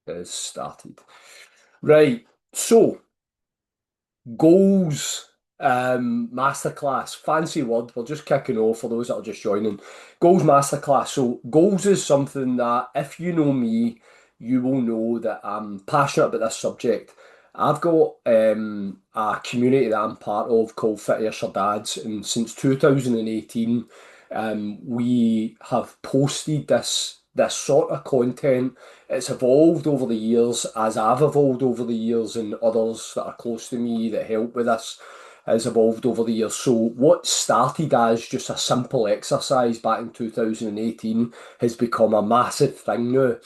Is started. Right. So, goals, masterclass. Fancy word. We're just kicking off for those that are just joining. Goals masterclass. So, goals is something that if you know me, you will know that I'm passionate about this subject. I've got a community that I'm part of called Fit Ayrshire Dads, and since 2018, we have posted this sort of content. It's evolved over the years as I've evolved over the years, and others that are close to me that help with this has evolved over the years. So what started as just a simple exercise back in 2018 has become a massive thing now.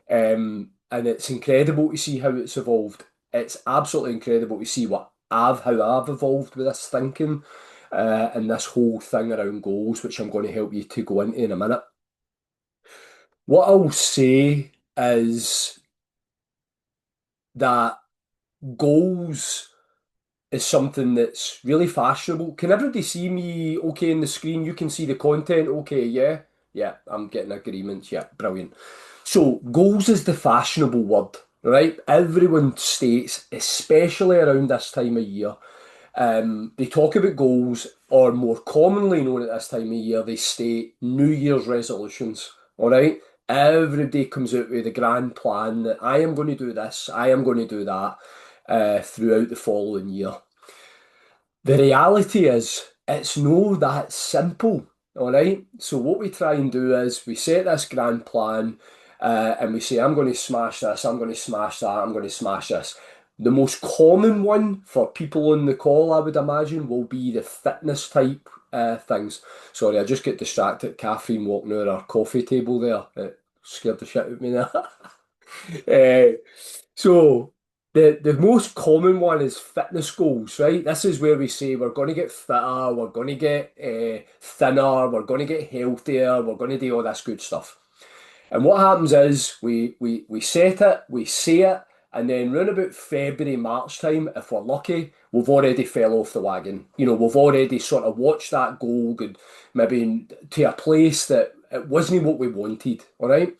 And it's incredible to see how it's evolved. It's absolutely incredible to see how I've evolved with this thinking, and this whole thing around goals, which I'm going to help you to go into in a minute. What I'll say is that goals is something that's really fashionable. Can everybody see me okay in the screen? You can see the content okay, yeah? Yeah, I'm getting agreements. Yeah, brilliant. So, goals is the fashionable word, right? Everyone states, especially around this time of year, they talk about goals, or more commonly known at this time of year, they state New Year's resolutions. All right. Everybody comes out with a grand plan that I am going to do this, I am going to do that throughout the following year. The reality is, it's no that simple. All right. So, what we try and do is we set this grand plan and we say, I'm going to smash this, I'm going to smash that, I'm going to smash this. The most common one for people on the call, I would imagine, will be the fitness type things. Sorry, I just get distracted. Catherine walking over our coffee table there. It scared the shit out of me there. Uh, so the most common one is fitness goals, right? This is where we say we're going to get fitter, we're going to get thinner, we're going to get healthier, we're going to do all this good stuff. And what happens is we set it, we say it, and then round about February, March time, if we're lucky, we've already fell off the wagon. You know, we've already sort of watched that goal go maybe to a place that it wasn't what we wanted, all right?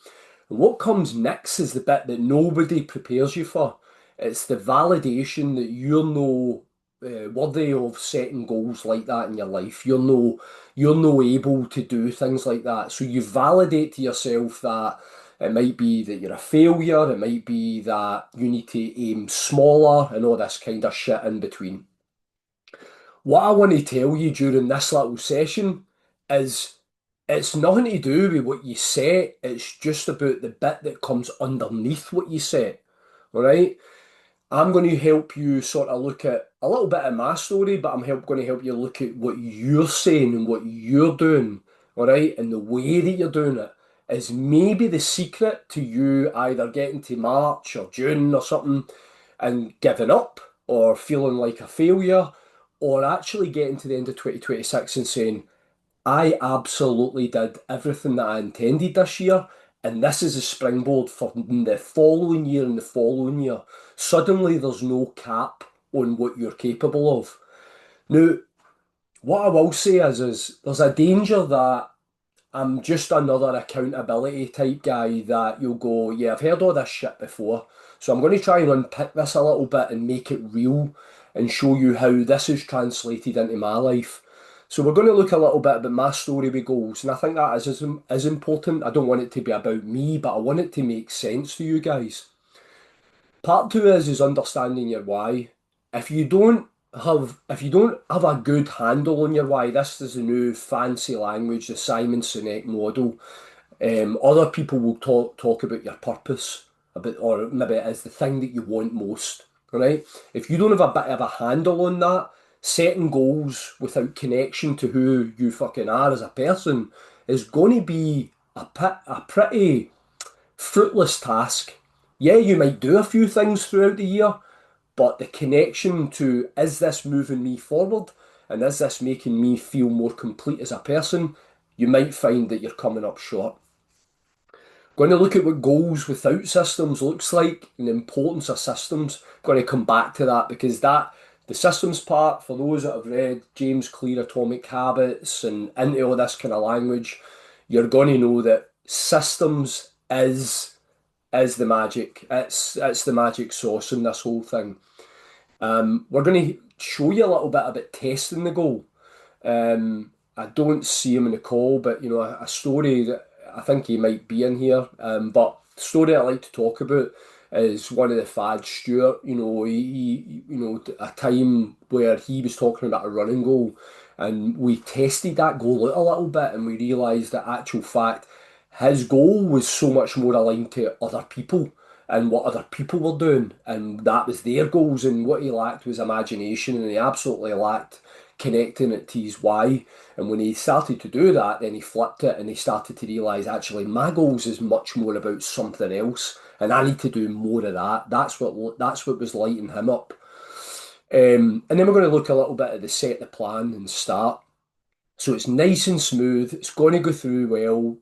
And what comes next is the bit that nobody prepares you for. It's the validation that you're no worthy of setting goals like that in your life. You're no able to do things like that. So you validate to yourself that it might be that you're a failure, it might be that you need to aim smaller and all this kind of shit in between. What I want to tell you during this little session is it's nothing to do with what you set, it's just about the bit that comes underneath what you set. All right? I'm going to help you sort of look at a little bit of my story, but going to help you look at what you're saying and what you're doing, all right? And the way that you're doing it is maybe the secret to you either getting to March or June or something and giving up or feeling like a failure, or actually getting to the end of 2026 and saying, I absolutely did everything that I intended this year, and this is a springboard for the following year and the following year. Suddenly, there's no cap on what you're capable of. Now, what I will say is there's a danger that I'm just another accountability type guy that you'll go, yeah, I've heard all this shit before. So I'm going to try and unpick this a little bit and make it real and show you how this is translated into my life. So we're going to look a little bit about my story with goals, and I think that is important. I don't want it to be about me, but I want it to make sense to you guys. Part two is understanding your why. If you don't have a good handle on your why, this is the new fancy language, the Simon Sinek model. Other people will talk about your purpose, about, or maybe it is the thing that you want most. Right? If you don't have a bit of a handle on that, setting goals without connection to who you fucking are as a person is going to be a pretty fruitless task. Yeah, you might do a few things throughout the year, but the connection to is this moving me forward and is this making me feel more complete as a person, you might find that you're coming up short. Going to look at what goals without systems looks like and the importance of systems. Going to come back to that because the systems part, for those that have read James Clear Atomic Habits and into all this kind of language, you're going to know that systems is is the magic. It's the magic sauce in this whole thing. We're going to show you a little bit about testing the goal. I don't see him in the call, but a story that I think he might be in here. But the story I like to talk about is one of the fads, Stuart. A time where he was talking about a running goal, and we tested that goal out a little bit, and we realised that actual fact, his goal was so much more aligned to other people and what other people were doing, and that was their goals. And what he lacked was imagination, and he absolutely lacked connecting it to his why. And when he started to do that, then he flipped it and he started to realise actually my goals is much more about something else, and I need to do more of that. That's what was lighting him up. And then we're going to look a little bit at the set the plan and start. So it's nice and smooth. It's going to go through well.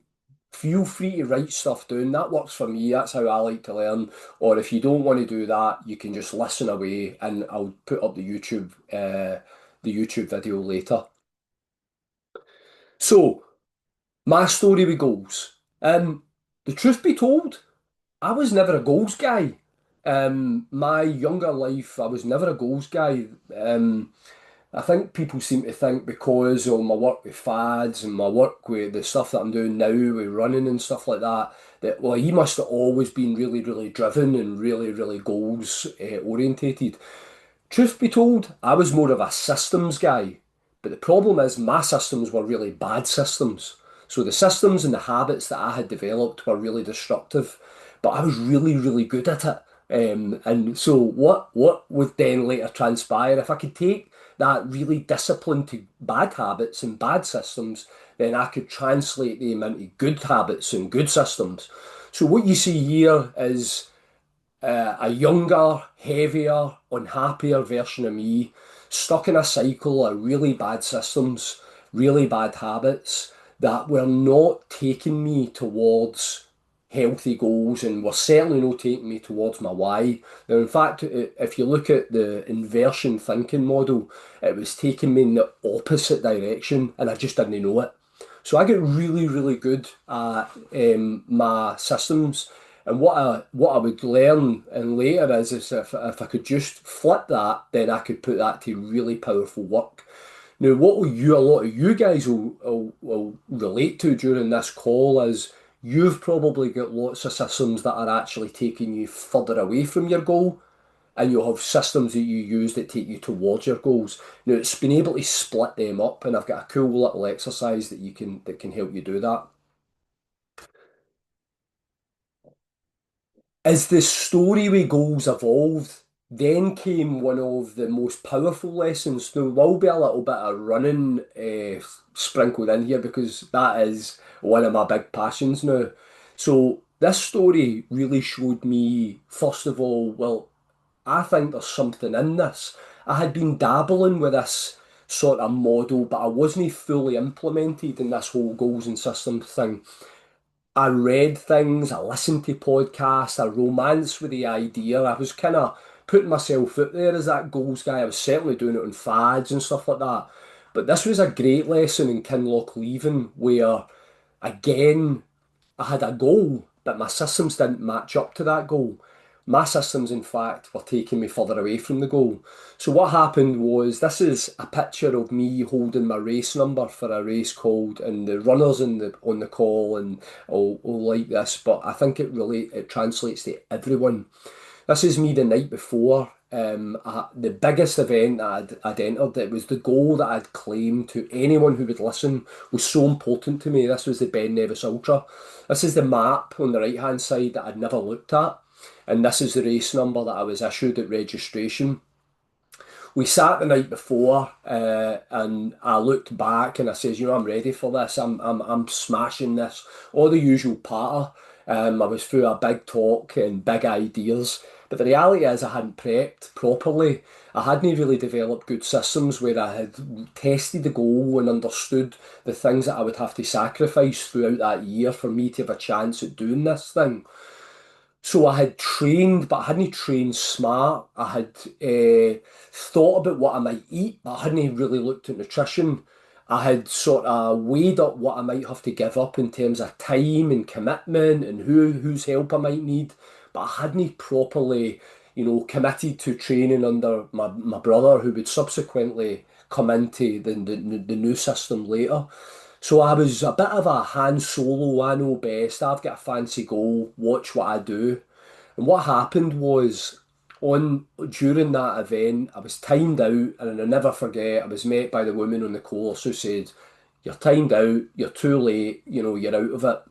Feel free to write stuff down. That works for me. That's how I like to learn. Or if you don't want to do that, you can just listen away, and I'll put up the YouTube video later. So my story with goals. The truth be told, I was never a goals guy. My younger life, I was never a goals guy. I think people seem to think because of my work with fads and my work with the stuff that I'm doing now with running and stuff like that, that well, he must have always been really, really driven and really, really goals orientated. Truth be told, I was more of a systems guy, but the problem is my systems were really bad systems. So the systems and the habits that I had developed were really destructive, but I was really, really good at it. And so what would then later transpire, if I could take that really discipline to bad habits and bad systems, then I could translate them into good habits and good systems. So what you see here is a younger, heavier, unhappier version of me, stuck in a cycle of really bad systems, really bad habits that were not taking me towards healthy goals and were certainly not taking me towards my why. Now, in fact, if you look at the inversion thinking model, it was taking me in the opposite direction and I just didn't know it. So I get really, really good at my systems. And what I would learn and later is if I could just flip that, then I could put that to really powerful work. Now, what a lot of you guys will relate to during this call is you've probably got lots of systems that are actually taking you further away from your goal, and you'll have systems that you use that take you towards your goals. Now, it's been able to split them up, and I've got a cool little exercise that can help you do that. As the story with goals evolved, then came one of the most powerful lessons. There will be a little bit of running sprinkled in here because that is one of my big passions now. So this story really showed me, first of all, well, I think there's something in this. I had been dabbling with this sort of model, but I wasn't fully implemented in this whole goals and systems thing. I read things, I listened to podcasts, I romanced with the idea. I was kind of putting myself out there as that goals guy. I was certainly doing it on fads and stuff like that. But this was a great lesson in Kinloch leaving where, again, I had a goal, but my systems didn't match up to that goal. My systems, in fact, were taking me further away from the goal. So what happened was this is a picture of me holding my race number for a race called, and the runners in the on the call and all like this, but I think it translates to everyone. This is me the night before. The biggest event that I'd entered. It was the goal that I'd claimed to anyone who would listen was so important to me. This was the Ben Nevis Ultra. This is the map on the right hand side that I'd never looked at. And this is the race number that I was issued at registration. We sat the night before, and I looked back and I says, I'm ready for this. I'm smashing this. All the usual patter. I was through a big talk and big ideas. But the reality is I hadn't prepped properly. I hadn't really developed good systems where I had tested the goal and understood the things that I would have to sacrifice throughout that year for me to have a chance at doing this thing. So I had trained, but I hadn't trained smart. I had thought about what I might eat, but I hadn't really looked at nutrition. I had sort of weighed up what I might have to give up in terms of time and commitment and whose help I might need, but I hadn't properly, committed to training under my brother, who would subsequently come into the new system later. So I was a bit of a Han Solo, I know best. I've got a fancy goal, watch what I do. And what happened was on during that event, I was timed out, and I'll never forget, I was met by the woman on the course who said, "You're timed out, you're too late, you're out of it."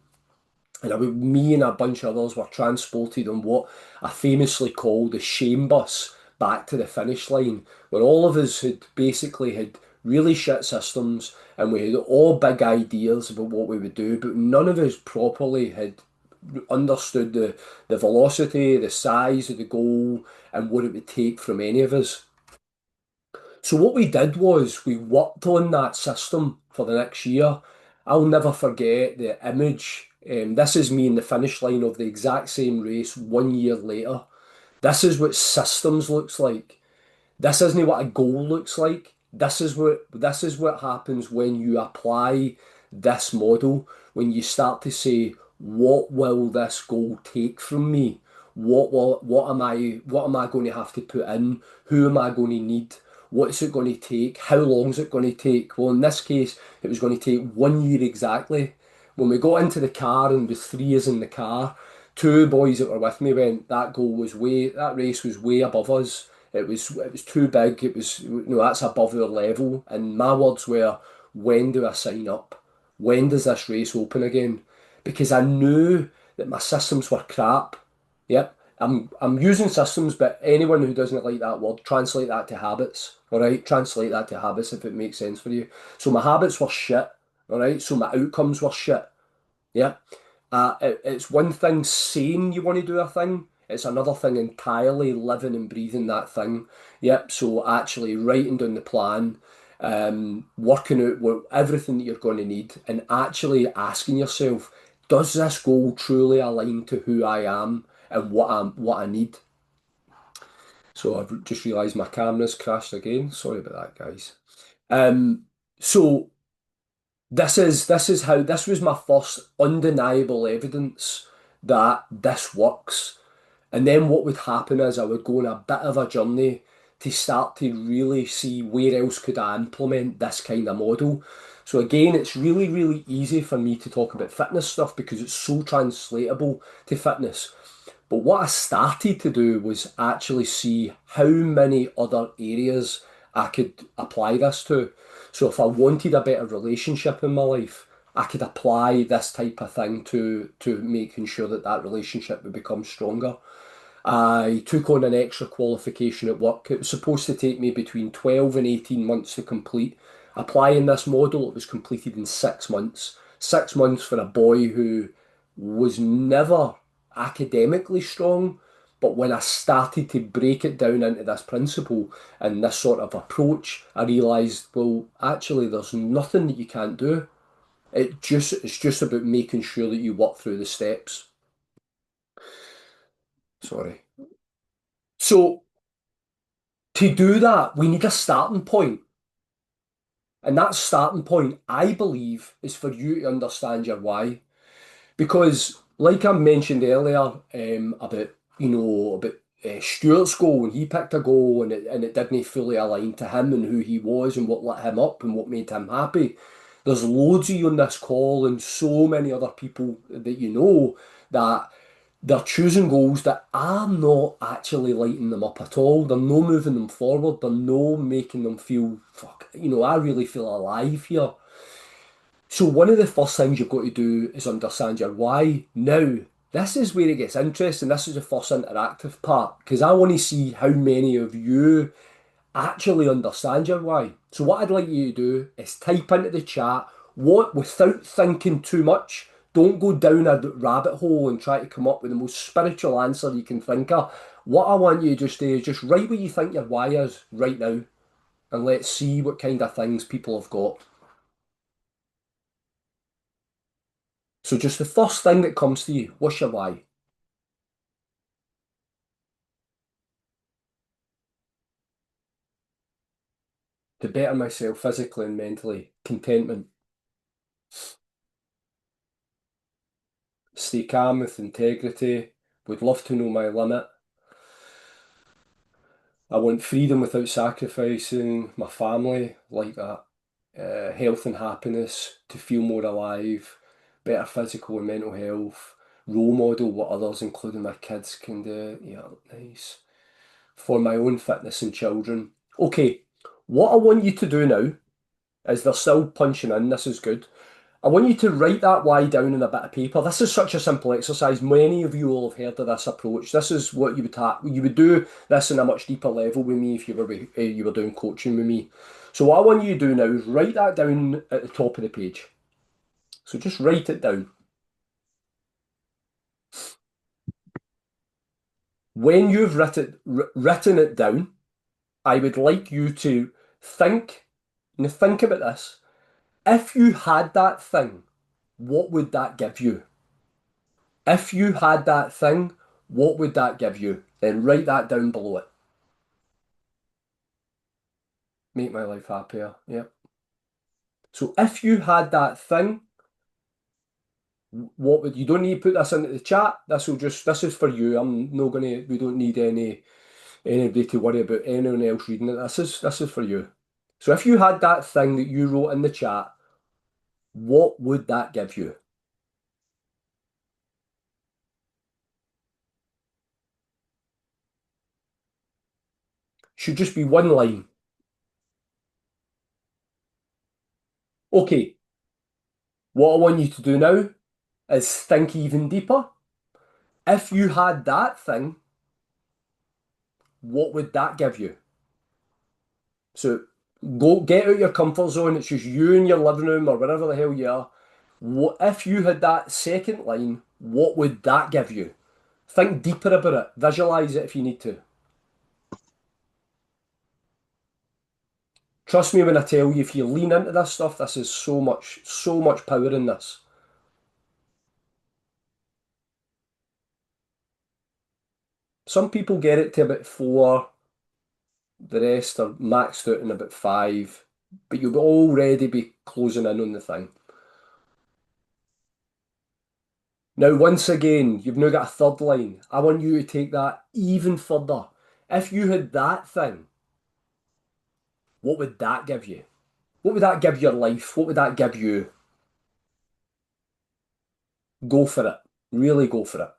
And me and a bunch of others were transported on what I famously call the shame bus back to the finish line, where all of us had basically had really shit systems and we had all big ideas about what we would do, but none of us properly had understood the velocity, the size of the goal, and what it would take from any of us. So what we did was we worked on that system for the next year. I'll never forget the image. This is me in the finish line of the exact same race 1 year later. This is what systems looks like. This isn't what a goal looks like. This is what happens when you apply this model, when you start to say, what will this goal take from me? What am I going to have to put in? Who am I going to need? What's it going to take? How long is it going to take? Well, in this case, it was going to take 1 year exactly. When we got into the car and the three is in the car, two boys that were with me went, that race was way above us. It was too big. That's above our level. And my words were, when do I sign up? When does this race open again? Because I knew that my systems were crap. Yep. I'm using systems, but anyone who doesn't like that word, translate that to habits. All right, translate that to habits if it makes sense for you. So my habits were shit. All right, so my outcomes were shit. Yeah. It's one thing saying you want to do a thing. It's another thing entirely living and breathing that thing. Yep. So actually writing down the plan, working out everything that you're going to need, and actually asking yourself, does this goal truly align to who I am and what I need? So I've just realised my camera's crashed again. Sorry about that, guys. Um, so this was my first undeniable evidence that this works. And then what would happen is I would go on a bit of a journey to start to really see where else could I implement this kind of model. So again, it's really, really easy for me to talk about fitness stuff because it's so translatable to fitness. But what I started to do was actually see how many other areas I could apply this to. So if I wanted a better relationship in my life, I could apply this type of thing to making sure that that relationship would become stronger. I took on an extra qualification at work. It was supposed to take me between 12 and 18 months to complete. Applying this model, it was completed in 6 months. 6 months for a boy who was never academically strong. But when I started to break it down into this principle and this sort of approach, I realised, well, actually, there's nothing that you can't do. It's just about making sure that you work through the steps. Sorry. So to do that, we need a starting point. And that starting point, I believe, is for you to understand your why. Because, like I mentioned earlier, about Stuart's goal, and he picked a goal, and it didn't fully align to him and who he was and what lit him up and what made him happy. There's loads of you on this call, and so many other people that you know that they're choosing goals that are not actually lighting them up at all. They're no moving them forward. They're no making them feel, fuck, I really feel alive here. So one of the first things you've got to do is understand your why. Now, this is where it gets interesting. This is the first interactive part because I want to see how many of you actually understand your why. So what I'd like you to do is type into the chat what without thinking too much. Don't go down a rabbit hole and try to come up with the most spiritual answer you can think of. What I want you to just do is just write what you think your why is right now, and let's see what kind of things people have got. So just the first thing that comes to you, what's your why? To better myself physically and mentally. Contentment. Stay calm with integrity. Would love to know my limit. I want freedom without sacrificing my family, like that. Health and happiness, to feel more alive, better physical and mental health, role model what others, including my kids, can do. Yeah, nice. For my own fitness and children. Okay, what I want you to do now is they're still punching in. This is good. I want you to write that why down on a bit of paper. This is such a simple exercise. Many of you will have heard of this approach. This is what you would do this on a much deeper level with me if you were doing coaching with me. So what I want you to do now is write that down at the top of the page. So just write it down. When you've written it down, I would like you to think, now think about this. If you had that thing, what would that give you? If you had that thing, what would that give you? Then write that down below it. Make my life happier. Yep. So if you had that thing, what would you don't need to put this into the chat. This is for you. We don't need anybody to worry about anyone else reading it. This is for you. So if you had that thing that you wrote in the chat, what would that give you? Should just be one line. Okay, what I want you to do now is think even deeper. If you had that thing, what would that give you? So go get out your comfort zone. It's just you in your living room or wherever the hell you are. What if you had that second line? What would that give you? Think deeper about it. Visualize it if you need to. Trust me when I tell you, if you lean into this stuff, this is so much power in this. Some people get it to about four, the rest are maxed out in about five, but you'll already be closing in on the thing. Now, once again, you've now got a third line. I want you to take that even further. If you had that thing, what would that give you? What would that give your life? What would that give you? Go for it. Really go for it.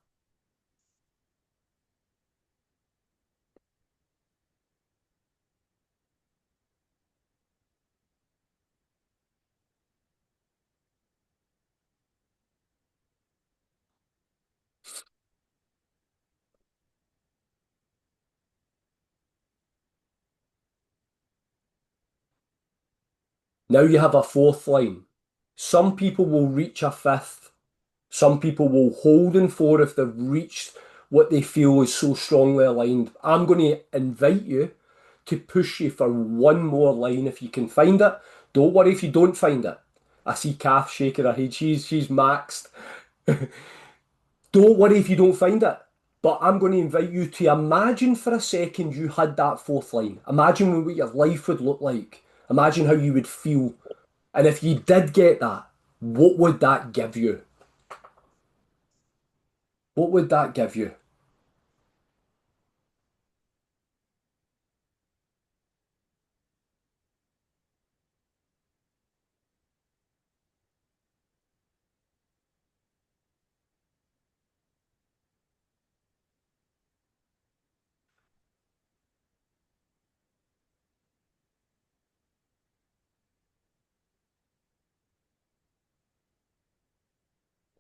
Now you have a fourth line. Some people will reach a fifth. Some people will hold in four if they've reached what they feel is so strongly aligned. I'm going to invite you to push you for one more line if you can find it. Don't worry if you don't find it. I see Kath shaking her head. She's maxed. Don't worry if you don't find it. But I'm going to invite you to imagine for a second you had that fourth line. Imagine what your life would look like. Imagine how you would feel. And if you did get that, what would that give you? What would that give you?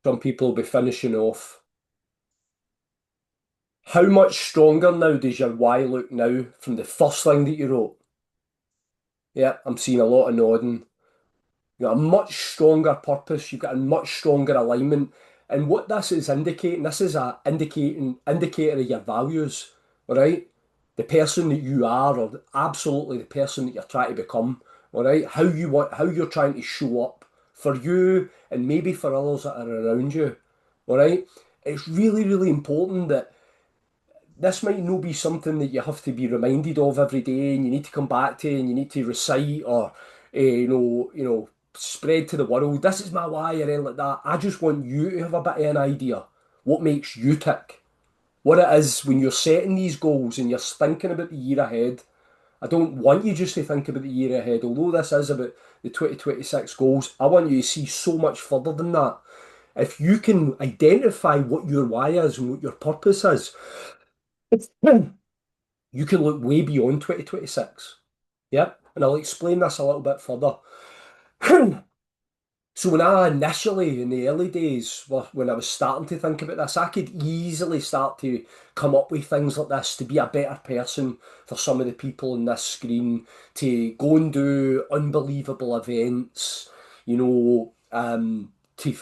Some people will be finishing off. How much stronger now does your why look now from the first thing that you wrote? Yeah, I'm seeing a lot of nodding. You've got a much stronger purpose. You've got a much stronger alignment. And what this is indicating, this is a indicator of your values, all right? The person that you are, or absolutely the person that you're trying to become, all right? How you're trying to show up for you and maybe for others that are around you, all right? It's really, really important that this might not be something that you have to be reminded of every day and you need to come back to and you need to recite or spread to the world. This is my why or anything like that. I just want you to have a bit of an idea what makes you tick. What it is when you're setting these goals and you're thinking about the year ahead. I don't want you just to think about the year ahead, although this is about the 2026 goals. I want you to see so much further than that. If you can identify what your why is and what your purpose is, you can look way beyond 2026. Yep. And I'll explain this a little bit further. So when I initially, in the early days, when I was starting to think about this, I could easily start to come up with things like this to be a better person for some of the people on this screen, to go and do unbelievable events, to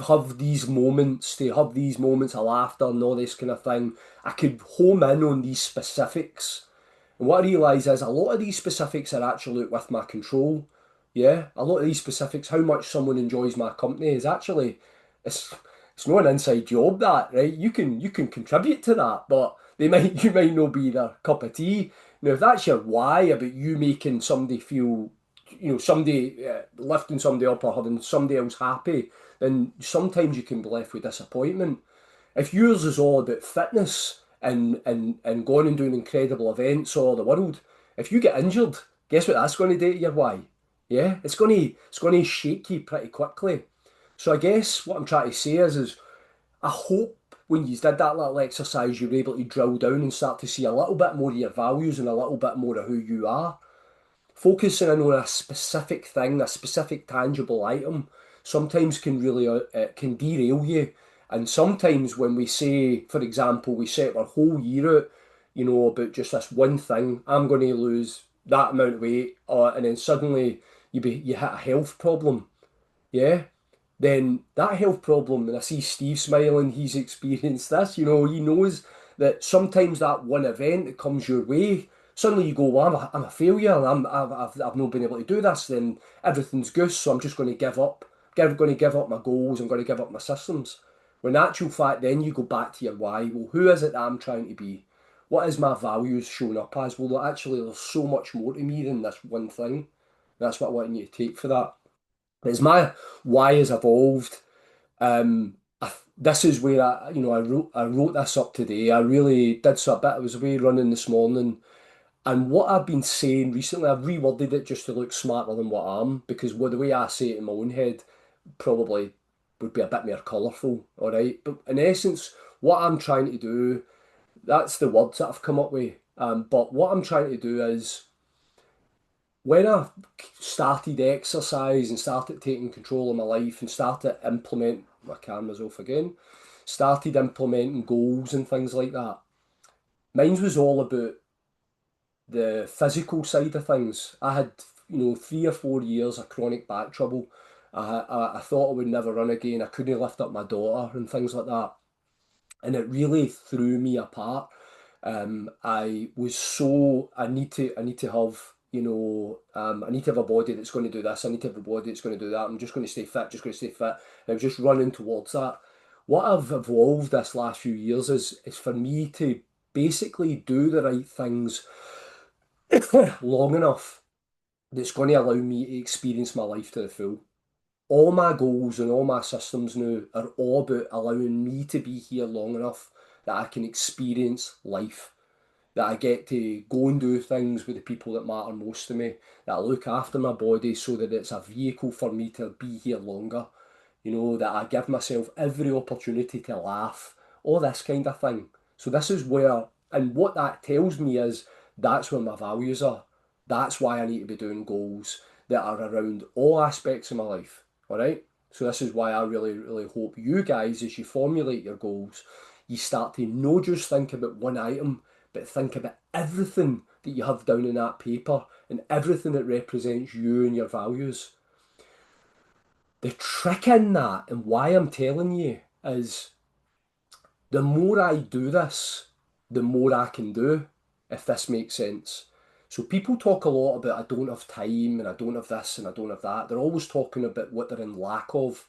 have these moments of laughter and all this kind of thing. I could home in on these specifics. And what I realise is a lot of these specifics are actually with my control. Yeah, a lot of these specifics, how much someone enjoys my company is actually it's it's not an inside job that, right? You can contribute to that, but they might you might not be their cup of tea. Now, if that's your why about you making somebody feel, somebody lifting somebody up or having somebody else happy, then sometimes you can be left with disappointment. If yours is all about fitness and going and doing incredible events all over the world, if you get injured, guess what that's going to do to your why? Yeah, it's going to shake you pretty quickly. So I guess what I'm trying to say is I hope when you did that little exercise, you were able to drill down and start to see a little bit more of your values and a little bit more of who you are. Focusing in on a specific thing, a specific tangible item, sometimes can really it can derail you. And sometimes when we say, for example, we set our whole year out, about just this one thing, I'm going to lose that amount of weight, and then suddenly you hit a health problem, yeah, then that health problem, and I see Steve smiling, he's experienced this, he knows that sometimes that one event that comes your way, suddenly you go, well, I'm a failure, I've not been able to do this, then everything's goose, so I'm just going to give up. I'm going to give up my goals, I'm going to give up my systems. When in actual fact, then you go back to your why. Well, who is it that I'm trying to be? What is my values showing up as? Well, actually, there's so much more to me than this one thing. That's what I want you to take for that. As my why has evolved, this is where I wrote this up today. I really did so a bit. I was away running this morning, and what I've been saying recently, I've reworded it just to look smarter than what I am, because the way I say it in my own head probably would be a bit more colourful. All right, but in essence, what I'm trying to do, that's the words that I've come up with. But what I'm trying to do is when I started exercise and started taking control of my life and started implement my camera's off again, started implementing goals and things like that. Mine was all about the physical side of things. I had, 3 or 4 years of chronic back trouble. I thought I would never run again. I couldn't lift up my daughter and things like that, and it really threw me apart. I need to have, I need to have a body that's going to do this. I need to have a body that's going to do that. I'm just going to stay fit, just going to stay fit. And I was just running towards that. What I've evolved this last few years is for me to basically do the right things long enough that's going to allow me to experience my life to the full. All my goals and all my systems now are all about allowing me to be here long enough that I can experience life, that I get to go and do things with the people that matter most to me, that I look after my body so that it's a vehicle for me to be here longer, that I give myself every opportunity to laugh, all this kind of thing. So this is where, and what that tells me is that's where my values are. That's why I need to be doing goals that are around all aspects of my life. All right. So this is why I really, really hope you guys, as you formulate your goals, you start to not just think about one item, but think about everything that you have down in that paper and everything that represents you and your values. The trick in that, and why I'm telling you, is the more I do this, the more I can do, if this makes sense. So people talk a lot about I don't have time and I don't have this and I don't have that. They're always talking about what they're in lack of.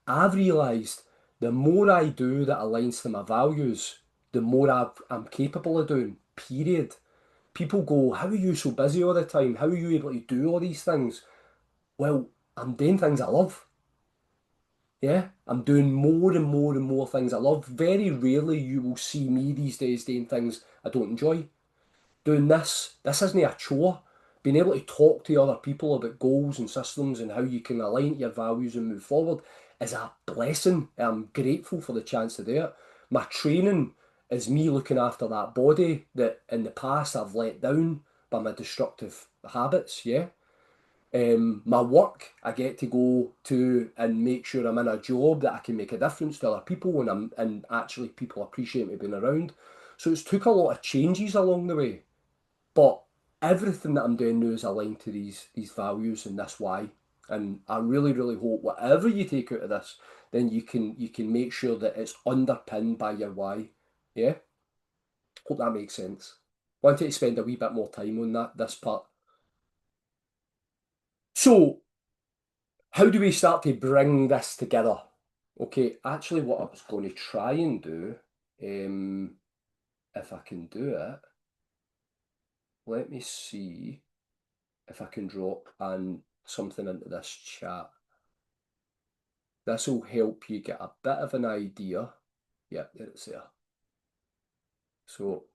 I've realised the more I do that aligns to my values, the more I'm capable of doing, period. People go, how are you so busy all the time? How are you able to do all these things? Well, I'm doing things I love. Yeah, I'm doing more and more and more things I love. Very rarely you will see me these days doing things I don't enjoy. Doing this isn't a chore. Being able to talk to other people about goals and systems and how you can align to your values and move forward is a blessing. I'm grateful for the chance to do it. My training is me looking after that body that in the past I've let down by my destructive habits. Yeah. My work, I get to go to and make sure I'm in a job that I can make a difference to other people and actually people appreciate me being around. So it's took a lot of changes along the way. But everything that I'm doing now is aligned to these values and this why. And I really, really hope whatever you take out of this, then you can make sure that it's underpinned by your why. Yeah? Hope that makes sense. Wanted to spend a wee bit more time on this part. So, how do we start to bring this together? Okay, actually what I was going to try and do, um, if I can do it, let me see if I can drop something into this chat. This will help you get a bit of an idea. Yeah, there it's there. So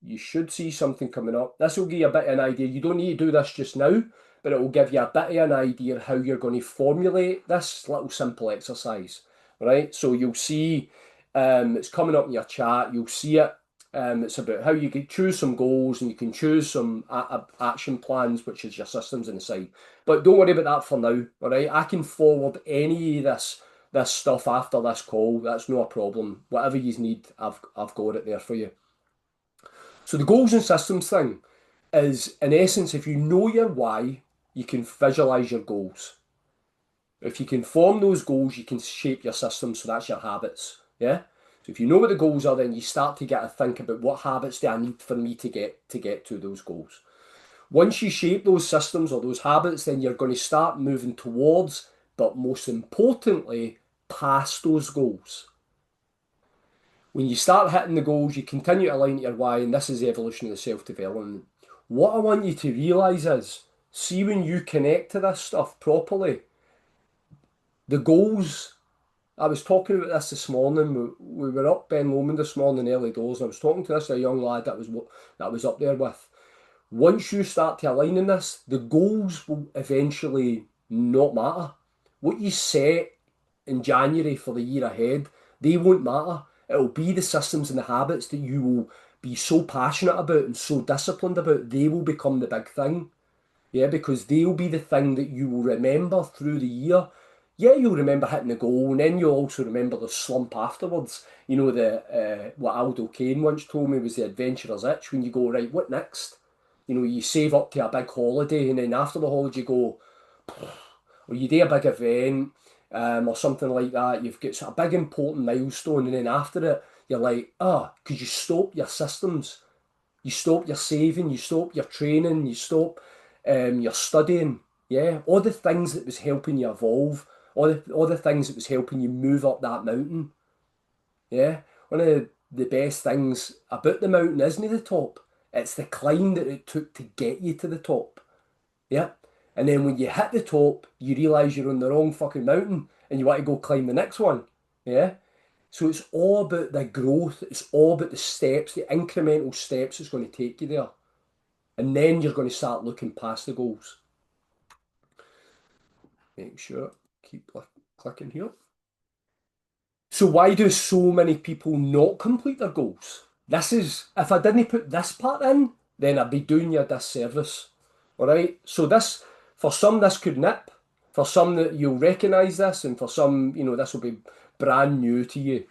you should see something coming up. This will give you a bit of an idea. You don't need to do this just now, but it will give you a bit of an idea how you're going to formulate this little simple exercise. Right? So you'll see it's coming up in your chat. You'll see it. It's about how you can choose some goals and you can choose some action plans, which is your systems on the side. But don't worry about that for now. All right, I can forward any of this stuff after this call. That's no problem. Whatever you need, I've got it there for you. So the goals and systems thing is, in essence, if you know your why, you can visualize your goals. If you can form those goals, you can shape your systems. So that's your habits. Yeah. So if you know what the goals are, then you start to get to think about what habits do I need for me to get to those goals. Once you shape those systems or those habits, then you're going to start moving towards, but most importantly, past those goals. When you start hitting the goals, you continue to align to your why, and this is the evolution of the self-development. What I want you to realise is, see when you connect to this stuff properly, the goals. I was talking about this morning. We were up Ben Lomond this morning, early doors, and I was talking to this a young lad that I was up there with. Once you start to align in this, the goals will eventually not matter. What you set in January for the year ahead, they won't matter. It'll be the systems and the habits that you will be so passionate about and so disciplined about. They will become the big thing. Yeah, because they'll be the thing that you will remember through the year. Yeah, you'll remember hitting the goal, and then you'll also remember the slump afterwards. You know, the what Aldo Kane once told me was the adventurer's itch. When you go, right, what next? You know, you save up to a big holiday, and then after the holiday, you go, or you do a big event, or something like that. You've got a big important milestone, and then after it, you're like, because you stop your systems, you stop your saving, you stop your training, you stop your studying. Yeah, all the things that was helping you evolve, all the things that was helping you move up that mountain. Yeah, one of the best things about the mountain isn't the top; it's the climb that it took to get you to the top. Yeah. And then when you hit the top, you realise you're on the wrong fucking mountain and you want to go climb the next one. Yeah. So it's all about the growth. It's all about the steps, the incremental steps it's going to take you there. And then you're going to start looking past the goals. Make sure, keep clicking here. So why do so many people not complete their goals? This is, if I didn't put this part in, then I'd be doing you a disservice. All right. So this, for some, this could nip. For some, that you'll recognise this, and for some, this will be brand new to you.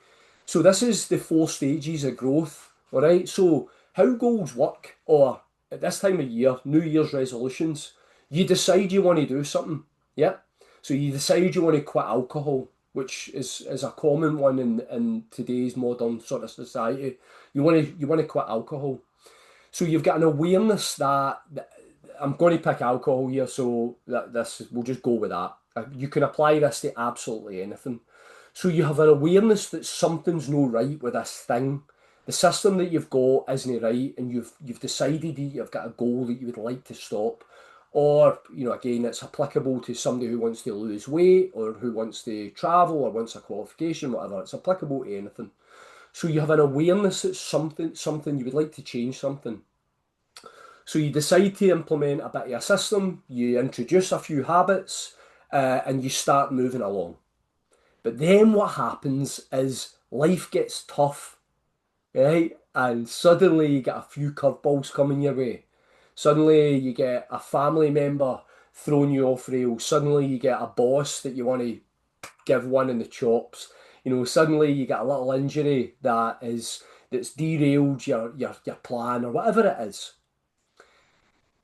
So this is the 4 stages of growth. All right. So how goals work, or at this time of year, New Year's resolutions, you decide you want to do something. Yeah. So you decide you want to quit alcohol, which is a common one in today's modern sort of society. You want to quit alcohol. So you've got an awareness that I'm going to pick alcohol here, so that this we'll just go with that. You can apply this to absolutely anything. So you have an awareness that something's no right with this thing. The system that you've got isn't right, and you've decided that you've got a goal that you would like to stop, or again, it's applicable to somebody who wants to lose weight or who wants to travel or wants a qualification, whatever. It's applicable to anything. So you have an awareness that something you would like to change something. So you decide to implement a bit of a system, you introduce a few habits, and you start moving along. But then what happens is life gets tough, right? And suddenly you get a few curveballs coming your way. Suddenly you get a family member throwing you off rails. Suddenly you get a boss that you want to give one in the chops. Suddenly you get a little injury that's derailed your plan or whatever it is.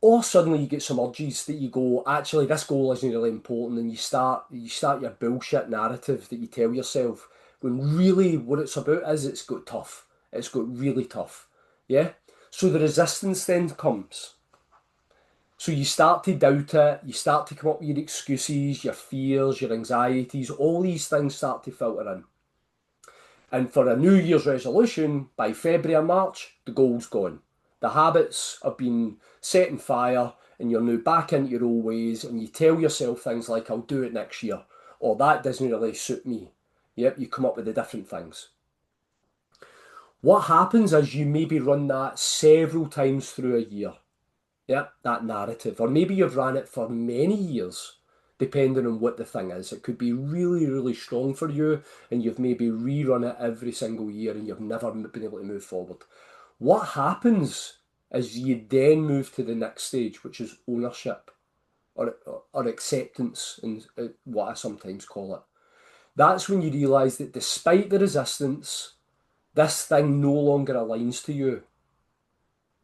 Or suddenly you get some urges that you go, actually, this goal isn't really important, and you start your bullshit narrative that you tell yourself, when really what it's about is it's got tough. It's got really tough. Yeah? So the resistance then comes. So you start to doubt it, you start to come up with your excuses, your fears, your anxieties, all these things start to filter in. And for a New Year's resolution, by February or March, the goal's gone. The habits have been set on fire, and you're now back into your old ways, and you tell yourself things like, I'll do it next year, or that doesn't really suit me. Yep, you come up with the different things. What happens is you maybe run that several times through a year. Yep, that narrative. Or maybe you've ran it for many years, depending on what the thing is. It could be really, really strong for you, and you've maybe rerun it every single year and you've never been able to move forward. What happens is you then move to the next stage, which is ownership or acceptance, and what I sometimes call it. That's when you realise that despite the resistance, this thing no longer aligns to you.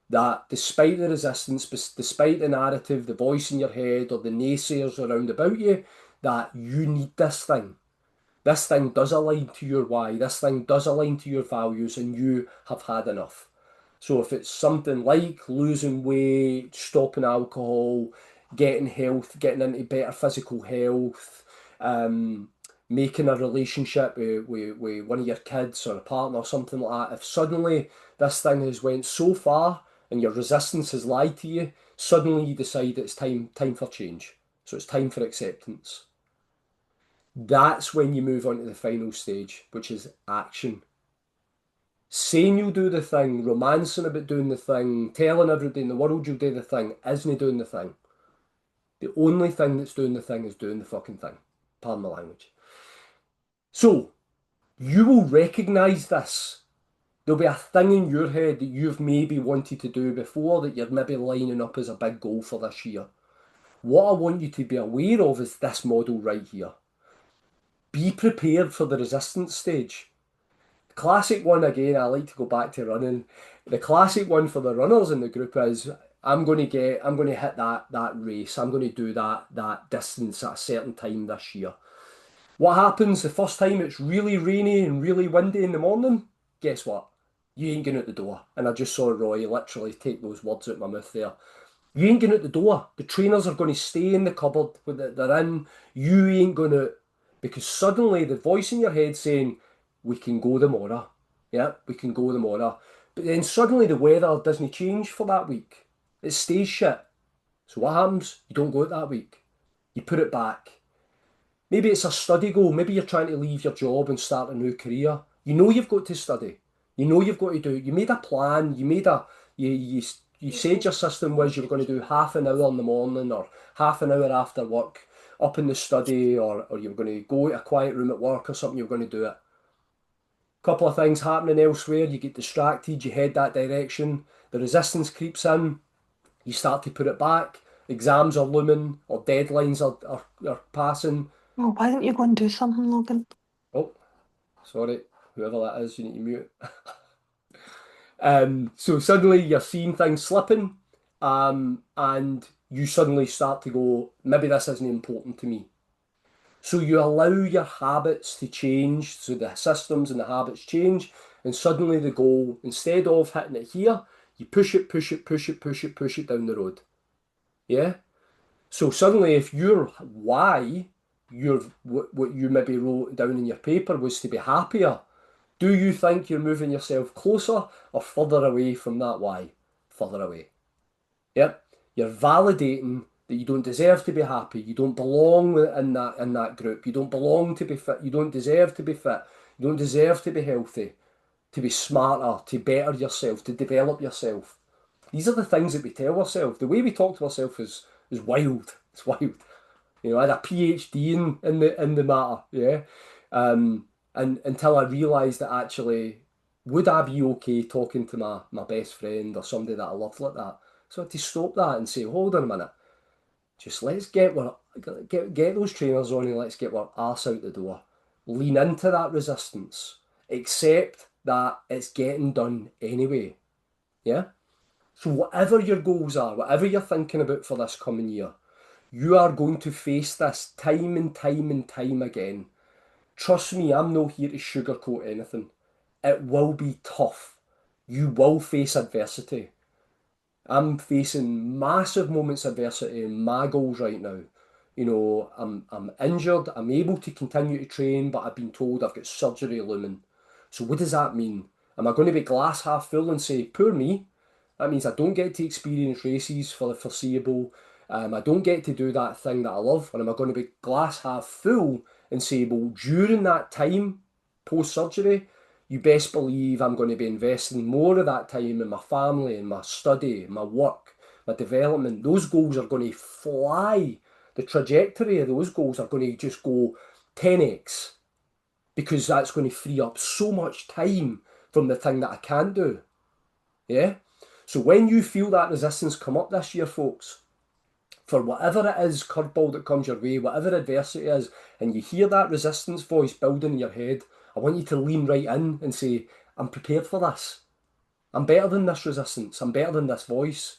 That despite the resistance, despite the narrative, the voice in your head, or the naysayers around about you, that you need this thing. This thing does align to your why. This thing does align to your values, and you have had enough. So if it's something like losing weight, stopping alcohol, getting into better physical health, making a relationship with one of your kids or a partner or something like that, if suddenly this thing has went so far and your resistance has lied to you, suddenly you decide it's time for change. So it's time for acceptance. That's when you move on to the final stage, which is action. Saying you'll do the thing, romancing about doing the thing, telling everybody in the world you'll do the thing, isn't doing the thing. The only thing that's doing the thing is doing the fucking thing. Pardon my language. So, you will recognise this. There'll be a thing in your head that you've maybe wanted to do before that you're maybe lining up as a big goal for this year. What I want you to be aware of is this model right here. Be prepared for the resistance stage. Classic one again, I like to go back to running. The classic one for the runners in the group is I'm going to hit that race. I'm going to do that distance at a certain time this year. What happens the first time it's really rainy and really windy in the morning? Guess what? You ain't going out the door. And I just saw Roy literally take those words out of my mouth there. You ain't going out the door. The trainers are going to stay in the cupboard that they're in. You ain't going to, because suddenly the voice in your head saying, we can go tomorrow. Yeah, we can go tomorrow. But then suddenly the weather doesn't change for that week. It stays shit. So what happens? You don't go out that week. You put it back. Maybe it's a study goal. Maybe you're trying to leave your job and start a new career. You know you've got to study. You know you've got to do it. You made a plan. You said your system was you were going to do half an hour in the morning or half an hour after work up in the study, or you were going to go to a quiet room at work or something. You were going to do it. Couple of things happening elsewhere. You get distracted. You head that direction. The resistance creeps in. You start to put it back. Exams are looming or deadlines are passing. Oh, why don't you go and do something, Logan? Oh, sorry, whoever that is, you need to mute. So suddenly you're seeing things slipping, and you suddenly start to go, maybe this isn't important to me. So you allow your habits to change, so the systems and the habits change, and suddenly the goal, instead of hitting it here, you push it, push it, push it, push it, push it down the road. Yeah? So suddenly if your why, what you maybe wrote down in your paper was to be happier, Do you think you're moving yourself closer or further away from that why? Further away. Yep. You're validating that you don't deserve to be happy. You don't belong in that group. You don't belong to be fit. You don't deserve to be fit. You don't deserve to be healthy, to be smarter, to better yourself, to develop yourself. These are the things that we tell ourselves. The way we talk to ourselves is wild. It's wild. I had a PhD in the matter, yeah. And until I realised that actually, would I be okay talking to my best friend or somebody that I love like that? So I had to stop that and say, hold on a minute, just let's get those trainers on and let's get our arse out the door. Lean into that resistance. Accept that it's getting done anyway. Yeah? So whatever your goals are, whatever you're thinking about for this coming year, you are going to face this time and time and time again. Trust me, I'm not here to sugarcoat anything. It will be tough. You will face adversity. I'm facing massive moments of adversity in my goals right now. I'm injured. I'm able to continue to train, but I've been told I've got surgery looming. So what does that mean? Am I going to be glass half full and say, poor me? That means I don't get to experience races for the foreseeable. I don't get to do that thing that I love. And am I going to be glass half full and say, well, during that time, post surgery, you best believe I'm going to be investing more of that time in my family, in my study, my work, my development. Those goals are going to fly. The trajectory of those goals are going to just go 10x because that's going to free up so much time from the thing that I can't do. Yeah? So when you feel that resistance come up this year, folks, for whatever it is, curveball that comes your way, whatever adversity is, and you hear that resistance voice building in your head, I want you to lean right in and say, I'm prepared for this. I'm better than this resistance. I'm better than this voice.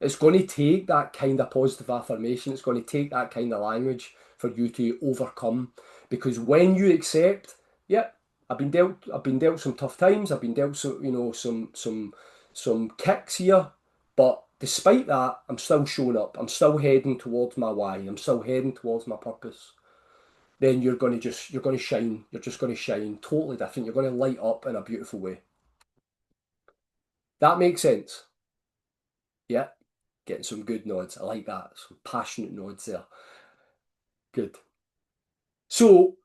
It's going to take that kind of positive affirmation. It's going to take that kind of language for you to overcome. Because when you accept, yep, I've been dealt some tough times. I've been dealt some kicks here, but despite that, I'm still showing up. I'm still heading towards my why. I'm still heading towards my purpose. Then you're going to shine. You're just going to shine totally different. You're going to light up in a beautiful way. That makes sense. Yeah, getting some good nods. I like that. Some passionate nods there. Good. So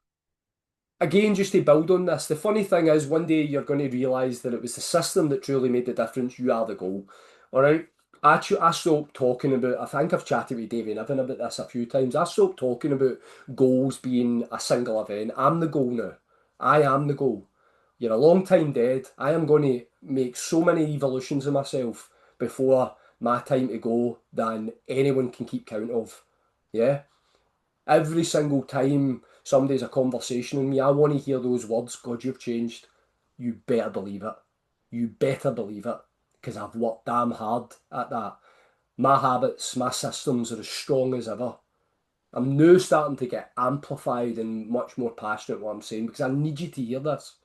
again, just to build on this, the funny thing is one day you're going to realise that it was the system that truly made the difference. You are the goal. All right. I stopped talking about, I think I've chatted with Davey Niven about this a few times. I stopped talking about goals being a single event. I'm the goal now. I am the goal. You're a long time dead. I am going to make so many evolutions of myself before my time to go than anyone can keep count of. Yeah? Every single time somebody's a conversation with me, I want to hear those words, God, you've changed. You better believe it. You better believe it. Because I've worked damn hard at that. My habits, my systems are as strong as ever. I'm now starting to get amplified and much more passionate what I'm saying because I need you to hear this.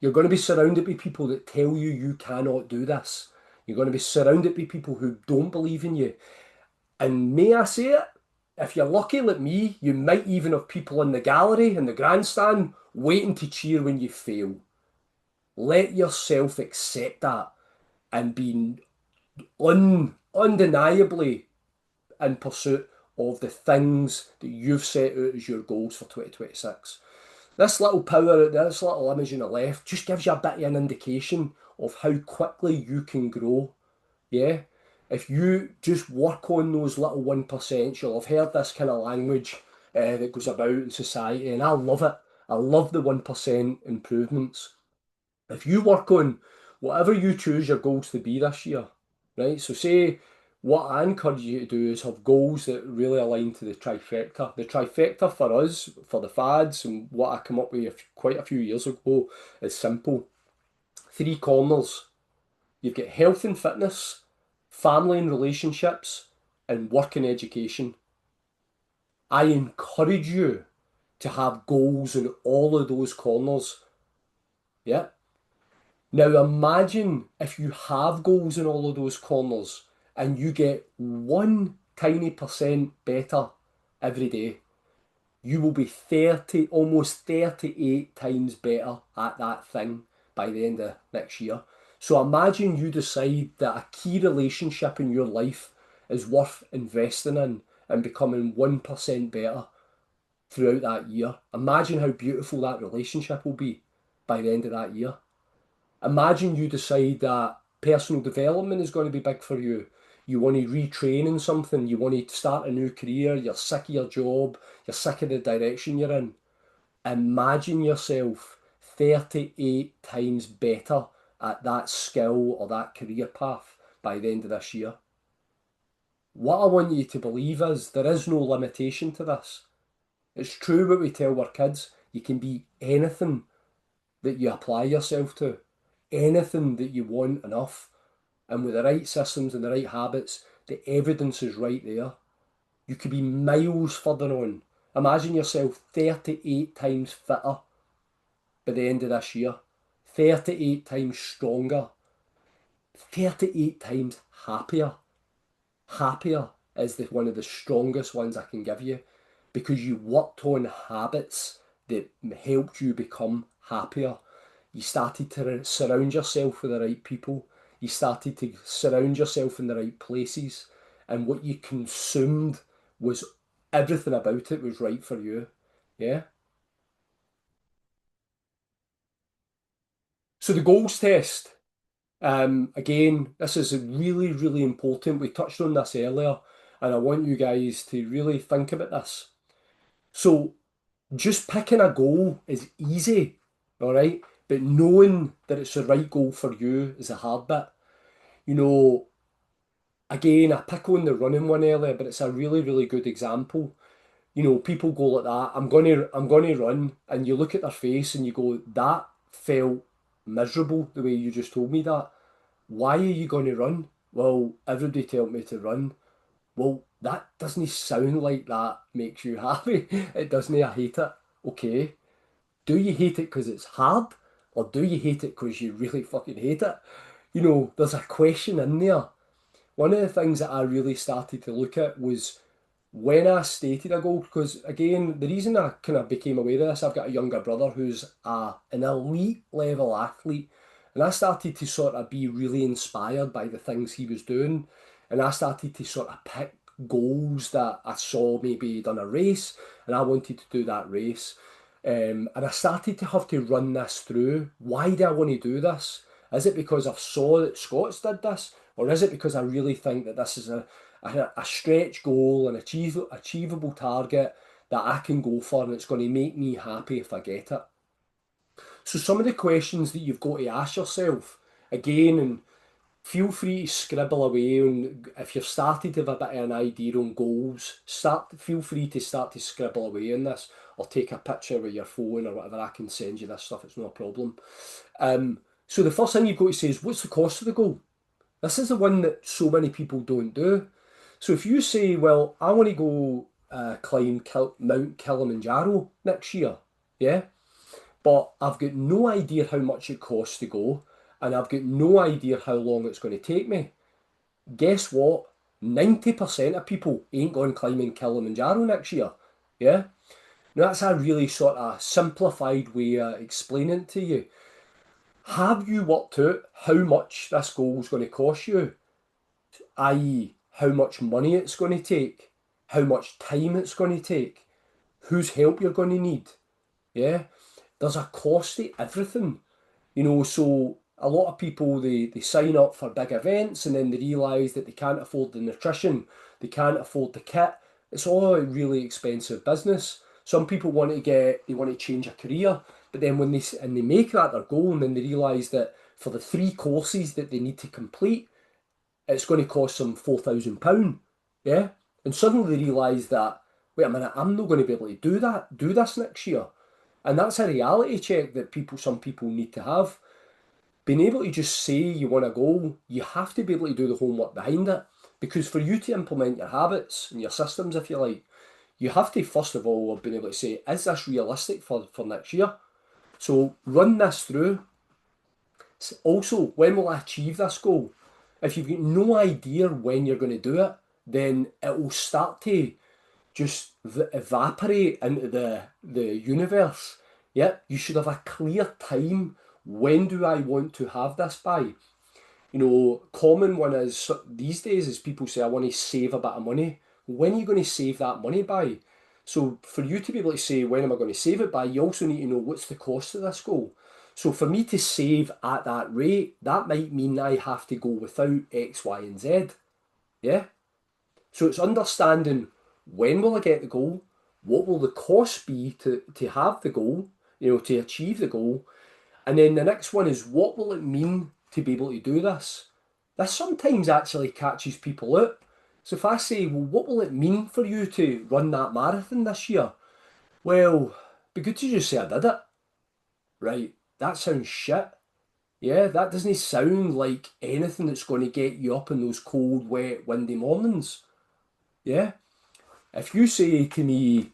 You're going to be surrounded by people that tell you you cannot do this. You're going to be surrounded by people who don't believe in you. And may I say it, if you're lucky like me, you might even have people in the gallery, in the grandstand, waiting to cheer when you fail. Let yourself accept that and be undeniably in pursuit of the things that you've set out as your goals for 2026. This little power, this little image on the left, just gives you a bit of an indication of how quickly you can grow. Yeah? If you just work on those little 1%, you'll have heard this kind of language that goes about in society, and I love it. I love the 1% improvements. If you work on whatever you choose your goals to be this year, right? So say what I encourage you to do is have goals that really align to the trifecta. The trifecta for us, for the fads, and what I come up with quite a few years ago is simple. Three corners. You've got health and fitness, family and relationships, and work and education. I encourage you to have goals in all of those corners. Yeah. Now imagine if you have goals in all of those corners and you get 1 tiny percent better every day. you will be 30, almost 38 times better at that thing by the end of next year. So imagine you decide that a key relationship in your life is worth investing in and becoming 1% better throughout that year. Imagine how beautiful that relationship will be by the end of that year. Imagine you decide that personal development is going to be big for you. You want to retrain in something, you want to start a new career, you're sick of your job, you're sick of the direction you're in. Imagine yourself 38 times better at that skill or that career path by the end of this year. What I want you to believe is there is no limitation to this. It's true what we tell our kids. You can be anything that you apply yourself to, anything that you want enough. And with the right systems and the right habits, the evidence is right there. You could be miles further on. Imagine yourself 38 times fitter by the end of this year, 38 times stronger, 38 times happier. Happier is one of the strongest ones I can give you because you worked on habits that helped you become happier. You started to surround yourself with the right people. You started to surround yourself in the right places. And what you consumed was everything about it was right for you. Yeah. So the goals test. Again, this is really, really important. We touched on this earlier, and I want you guys to really think about this. So just picking a goal is easy, all right? But knowing that it's the right goal for you is a hard bit. You know, again, I pick on the running one earlier, but it's a really, really good example. You know, people go like that, I'm gonna run, and you look at their face and you go, that felt miserable the way you just told me that. Why are you going to run? Well, everybody told me to run. Well, that doesn't sound like that makes you happy. It doesn't. I hate it. Okay. Do you hate it because it's hard? Or do you hate it because you really fucking hate it? You know, there's a question in there. One of the things that I really started to look at was when I stated a goal, because again, the reason I kind of became aware of this, I've got a younger brother who's an elite level athlete, and I started to sort of be really inspired by the things he was doing, and I started to sort of pick goals that I saw maybe done a race, and I wanted to do that race. And I started to have to run this through. Why do I want to do this? Is it because I saw that Scots did this? Or is it because I really think that this is a stretch goal, an achievable target that I can go for and it's going to make me happy if I get it? So some of the questions that you've got to ask yourself, again, and feel free to scribble away on if you've started to have a bit of an idea on goals, feel free to start to scribble away on this or take a picture with your phone or whatever. I can send you this stuff, it's no problem. So the first thing you've got to say is what's the cost of the goal? This is the one that so many people don't do. So if you say, well, I want to go climb Mount Kilimanjaro next year, yeah, but I've got no idea how much it costs to go, and I've got no idea how long it's going to take me. Guess what? 90% of people ain't going climbing Kilimanjaro next year. Yeah? Now that's a really sort of simplified way of explaining it to you. Have you worked out how much this goal is going to cost you? I.e., how much money it's going to take, how much time it's going to take, whose help you're going to need. Yeah? There's a cost to everything. You know, so a lot of people they sign up for big events and then they realise that they can't afford the nutrition, they can't afford the kit. It's all a really expensive business. Some people they want to change a career, but then when they make that their goal and then they realise that for the 3 courses that they need to complete, it's going to cost them £4,000. Yeah? And suddenly they realise that, wait a minute, I'm not going to be able to do this next year. And that's a reality check that some people need to have. Being able to just say you want a goal, you have to be able to do the homework behind it. Because for you to implement your habits and your systems, if you like, you have to first of all have been able to say, is this realistic for next year? So run this through. Also, when will I achieve this goal? If you've got no idea when you're going to do it, then it will start to just evaporate into the universe. Yeah, you should have a clear time. When do I want to have this by? Common one is these days is people say, I want to save a bit of money. When are you going to save that money by? So for you to be able to say, when am I going to save it by, you also need to know what's the cost of this goal. So for me to save at that rate, that might mean I have to go without X, Y, and Z. Yeah. So it's understanding when will I get the goal, what will the cost be to have the goal, to achieve the goal, and then the next one is what will it mean to be able to do this? This sometimes actually catches people out. So if I say, well, what will it mean for you to run that marathon this year? Well, it'd be good to just say I did it. Right, that sounds shit. Yeah, that doesn't sound like anything that's going to get you up in those cold, wet, windy mornings. Yeah. If you say to me,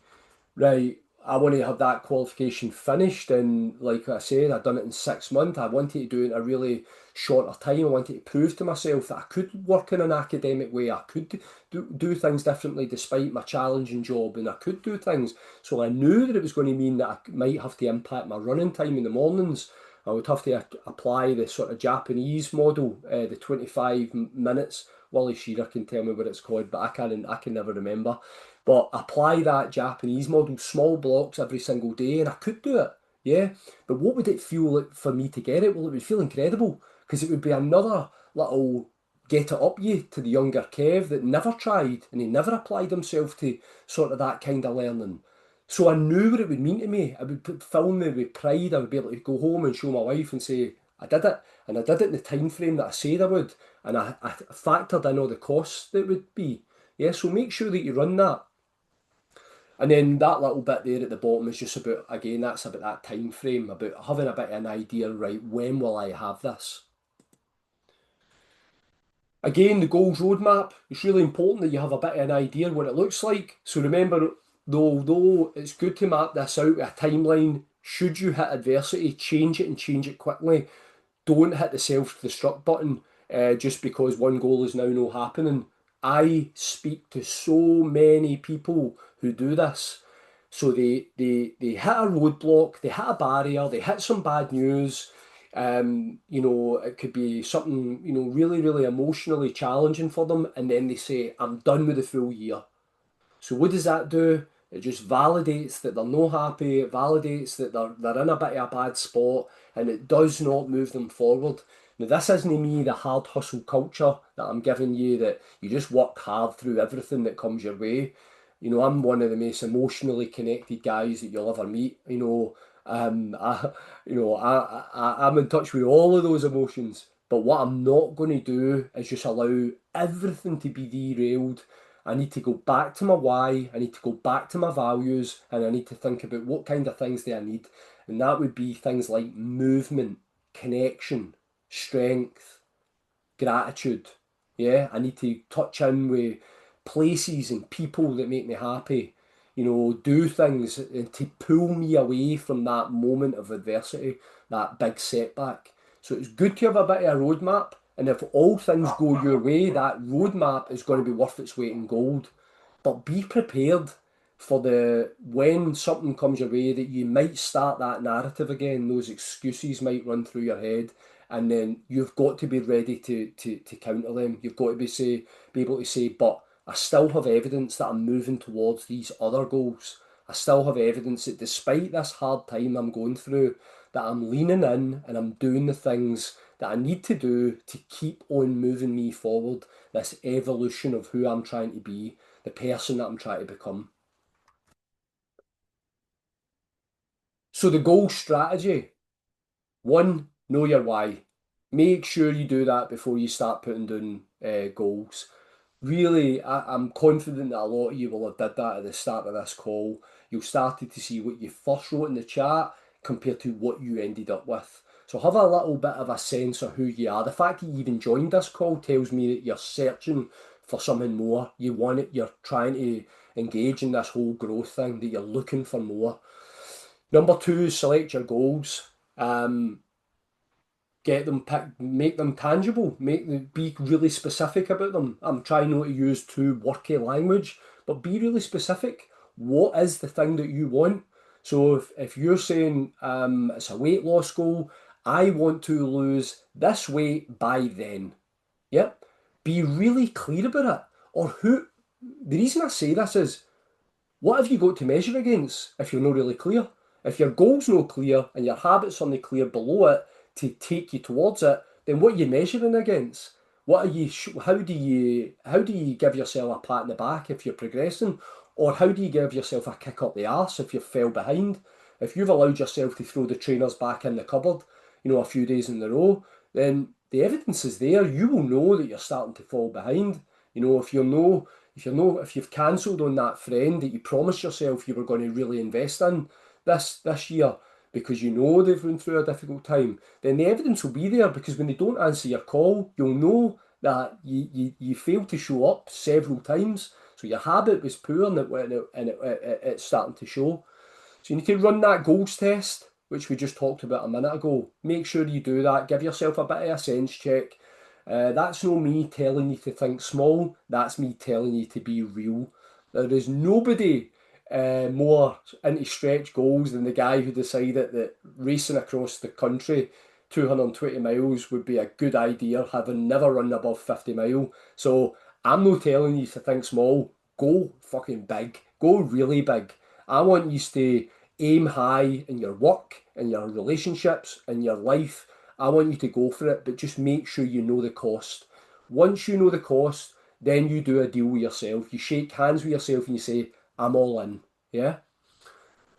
right, I want to have that qualification finished. And like I said, I've done it in 6 months. I wanted to do it in a really shorter time. I wanted to prove to myself that I could work in an academic way. I could do things differently despite my challenging job, and I could do things. So I knew that it was going to mean that I might have to impact my running time in the mornings. I would have to apply the sort of Japanese model, the 25 minutes. Wally Shearer can tell me what it's called, but I can never remember. But apply that Japanese model, small blocks every single day, and I could do it. Yeah. But what would it feel like for me to get it? Well, it would feel incredible because it would be another little get it up you to the younger Kev that never tried and he never applied himself to sort of that kind of learning. So I knew what it would mean to me. It would fill me with pride. I would be able to go home and show my wife and say, I did it. And I did it in the time frame that I said I would. And I factored in all the costs that would be. Yeah, so make sure that you run that. And then that little bit there at the bottom is just about, again, that's about that time frame, about having a bit of an idea, right, when will I have this? Again, the goals roadmap, it's really important that you have a bit of an idea what it looks like. So remember, although it's good to map this out with a timeline, should you hit adversity, change it and change it quickly. Don't hit the self-destruct button just because one goal is now not happening. I speak to so many people who do this. So they hit a roadblock, they hit a barrier, they hit some bad news. It could be something, really, really emotionally challenging for them, and then they say, I'm done with the full year. So what does that do? It just validates that they're not happy, it validates that they're in a bit of a bad spot, and it does not move them forward. Now, this isn't me, the hard hustle culture that I'm giving you, that you just work hard through everything that comes your way. I'm one of the most emotionally connected guys that you'll ever meet. I'm in touch with all of those emotions. But what I'm not going to do is just allow everything to be derailed. I need to go back to my why, I need to go back to my values, and I need to think about what kind of things do I need. And that would be things like movement, connection, strength, gratitude. Yeah, I need to touch in with places and people that make me happy. Do things to pull me away from that moment of adversity, that big setback. So it's good to have a bit of a roadmap. And if all things go your way, that roadmap is going to be worth its weight in gold. But be prepared for the when something comes your way that you might start that narrative again. Those excuses might run through your head, and then you've got to be ready to counter them. You've got to be able to say, but I still have evidence that I'm moving towards these other goals. I still have evidence that despite this hard time I'm going through, that I'm leaning in and I'm doing the things that I need to do to keep on moving me forward. This evolution of who I'm trying to be, the person that I'm trying to become. So the goal strategy, one, know your why. Make sure you do that before you start putting down goals. Really, I'm confident that a lot of you will have did that at the start of this call. You'll started to see what you first wrote in the chat compared to what you ended up with. So have a little bit of a sense of who you are. The fact that you even joined this call tells me that you're searching for something more. You want it, you're trying to engage in this whole growth thing, that you're looking for more. Number two, select your goals. Get them picked, make them tangible, be really specific about them. I'm trying not to use too worky language, but be really specific. What is the thing that you want? So if you're saying it's a weight loss goal, I want to lose this weight by then. Yep. Be really clear about it. Or who, the reason I say this is what have you got to measure against if you're not really clear? If your goal's not clear and your habits are not clear below it to take you towards it, then what are you measuring against? What are you? How do you give yourself a pat in the back if you're progressing, or how do you give yourself a kick up the arse if you fell behind? If you've allowed yourself to throw the trainers back in the cupboard, a few days in a row, then the evidence is there. You will know that you're starting to fall behind. If you've cancelled on that friend that you promised yourself you were going to really invest in this year because you know they've been through a difficult time, then the evidence will be there because when they don't answer your call, you'll know that you failed to show up several times. So your habit was poor and it's starting to show. So you need to run that goals test, which we just talked about a minute ago. Make sure you do that. Give yourself a bit of a sense check. That's no me telling you to think small. That's me telling you to be real. There is nobody more into stretch goals than the guy who decided that racing across the country 220 miles would be a good idea, having never run above 50 mile. So I'm not telling you to think small. Go fucking big. Go really big. I want you to aim high in your work, in your relationships, in your life. I want you to go for it, but just make sure you know the cost. Once you know the cost, then you do a deal with yourself. You shake hands with yourself and you say, I'm all in. Yeah?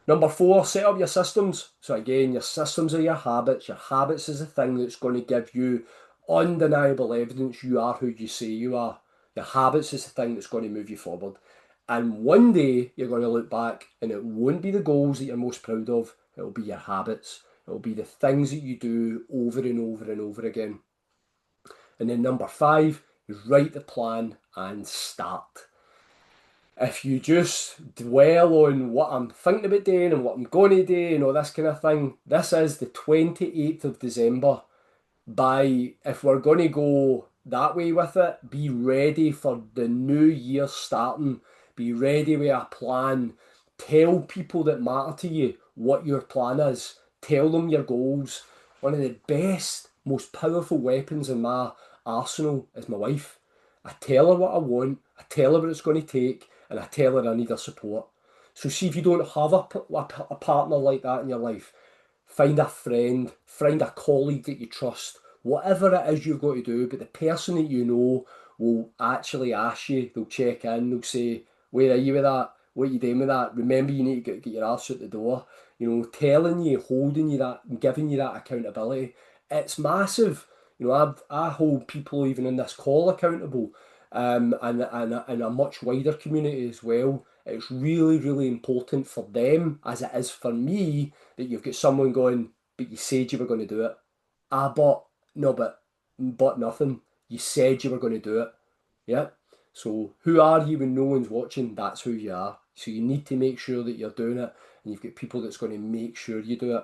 Number four, set up your systems. So again, your systems are your habits. Your habits is the thing that's going to give you undeniable evidence you are who you say you are. Your habits is the thing that's going to move you forward. And one day you're going to look back and it won't be the goals that you're most proud of. It'll be your habits. It'll be the things that you do over and over and over again. And then number five is write the plan and start. If you just dwell on what I'm thinking about doing and what I'm going to do and all this kind of thing, this is the 28th of December. If we're going to go that way with it, be ready for the new year starting. Be ready with a plan. Tell people that matter to you what your plan is. Tell them your goals. One of the best, most powerful weapons in my arsenal is my wife. I tell her what I want, I tell her what it's going to take, and I tell her I need her support. So see if you don't have a partner like that in your life, find a friend, find a colleague that you trust, whatever it is you've got to do, but the person that you know will actually ask you, they'll check in, they'll say, where are you with that? What are you doing with that? Remember you need to get your ass out the door. Telling you, holding you that, and giving you that accountability. It's massive. I hold people even in this call accountable, and a much wider community as well. It's really, really important for them as it is for me that you've got someone going, but you said you were going to do it. Ah, but no, but nothing. You said you were going to do it. Yeah. So who are you when no one's watching? That's who you are. So you need to make sure that you're doing it, and you've got people that's going to make sure you do it.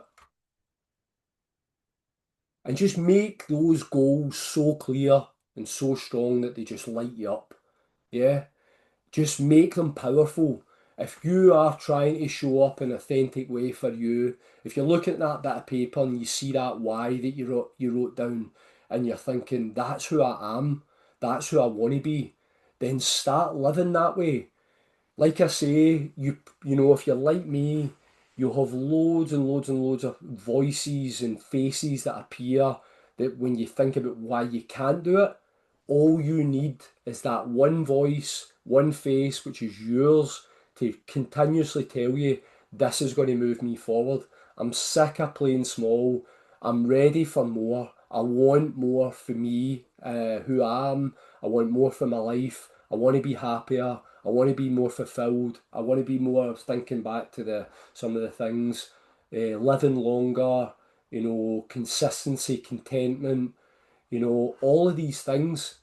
And just make those goals so clear and so strong that they just light you up. Yeah. Just make them powerful. If you are trying to show up in an authentic way for you, if you're looking at that bit of paper and you see that why that you wrote down and you're thinking, that's who I am, that's who I want to be, then start living that way. Like I say, if you're like me, you'll have loads and loads and loads of voices and faces that appear that when you think about why you can't do it, all you need is that one voice, one face, which is yours, to continuously tell you, this is going to move me forward. I'm sick of playing small. I'm ready for more. I want more for me, who I am. I want more for my life. I want to be happier. I want to be more fulfilled. I want to be more thinking back to some of the things, living longer, consistency, contentment, all of these things.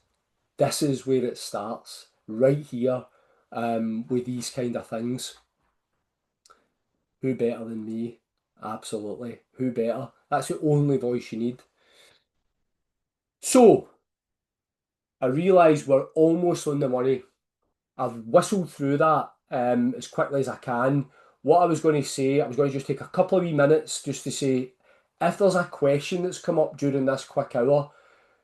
This is where it starts, right here, with these kind of things. Who better than me? Absolutely. Who better? That's the only voice you need. So, I realise we're almost on the money. I've whistled through that as quickly as I can. What I was going to say, I was going to just take a couple of wee minutes just to say, if there's a question that's come up during this quick hour,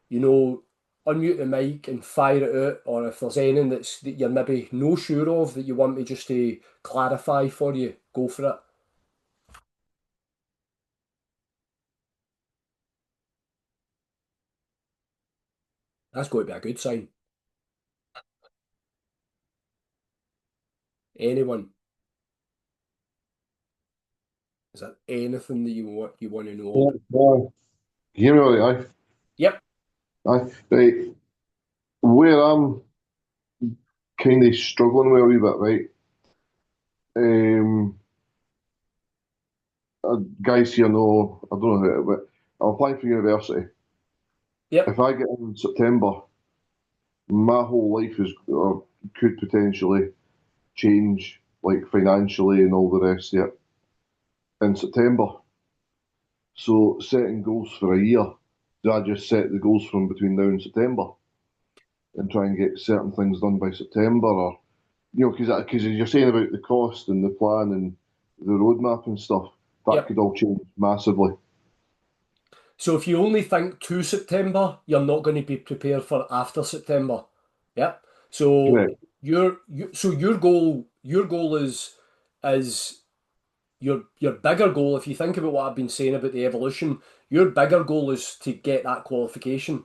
you know, unmute the mic and fire it out, or if there's anything that you're maybe no sure of that you want me just to clarify for you, go for it. That's going to be a good sign. Anyone? Is there anything that you want to know Yeah, about? yeah. You hear me all right? Yep, Aye. Right. Where I'm kind of struggling with a wee bit, right? Um, guys here know, I don't know how, but I'm applying for university. yep, If I get in September, my whole life is or could potentially change, like financially and all the rest of it, in September. So setting goals for a year, do I just set the goals from between now and September and try and get certain things done by September, or because you're saying about the cost and the plan and the roadmap and stuff, that yep. could all change massively. So if you only think to September, you're not going to be prepared for after September. Yep. So Correct. your goal is your bigger goal, if you think about what I've been saying about the evolution, your bigger goal is to get that qualification.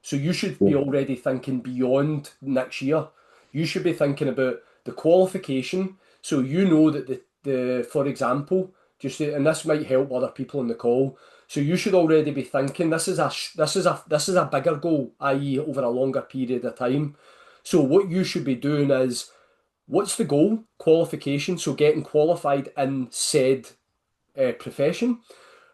So you should Yeah. be already thinking beyond next year. You should be thinking about the qualification. So you know that the for example, and this might help other people on the call. So you should already be thinking this is a bigger goal, i.e., over a longer period of time. So what you should be doing is, what's the goal? Qualification. So getting qualified in said profession.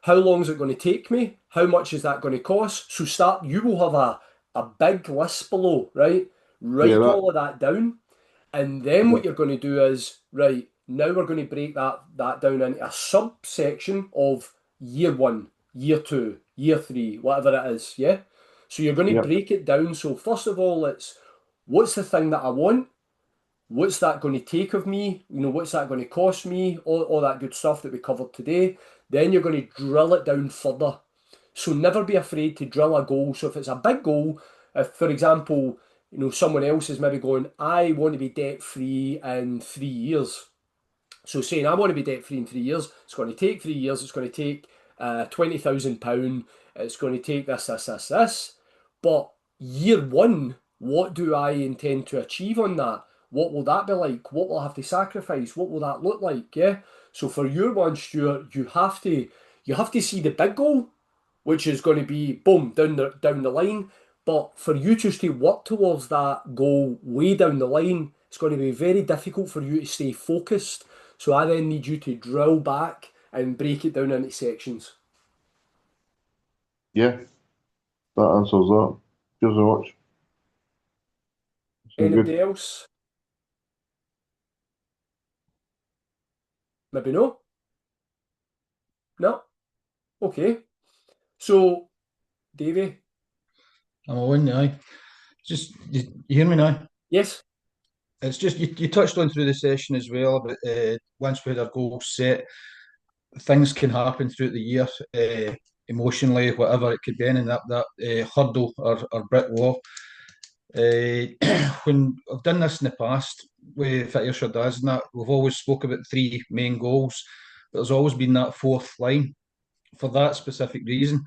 How long is it going to take me? How much is that going to cost? So you will have a big list below, right? Yeah, Write that, all of that down. And then yeah, what you're going to do is, right, now we're going to break that down into a subsection of year one, year two, year three, whatever it is, yeah? So you're going to yeah, break it down. So first of all, it's what's the thing that I want? What's that going to take of me? What's that going to cost me? All that good stuff that we covered today. Then you're going to drill it down further. So never be afraid to drill a goal. So if it's a big goal, if for example, someone else is maybe going, I want to be debt free in 3 years. So saying I want to be debt free in 3 years, it's going to take 3 years, it's going to take £20,000, it's going to take this. But year one, what do I intend to achieve on that? What will that be like? What will I have to sacrifice? What will that look like? Yeah. So for your one, Stuart, you have to see the big goal, which is going to be boom down the line. But for you just to work towards that goal way down the line, it's going to be very difficult for you to stay focused. So I then need you to drill back and break it down into sections. yeah. That answers that. Cheers very much. Sounds Anybody good. else? Maybe no? No? Okay. So, Davey, I'm on now. Just you hear me now? yes? It's just you touched on through the session as well about once we had our goals set, things can happen throughout the year, emotionally, whatever it could be, in that hurdle or brick wall. When I've done this in the past with Fit Your Shadows and that, we've always spoke about three main goals, but there's always been that fourth line for that specific reason.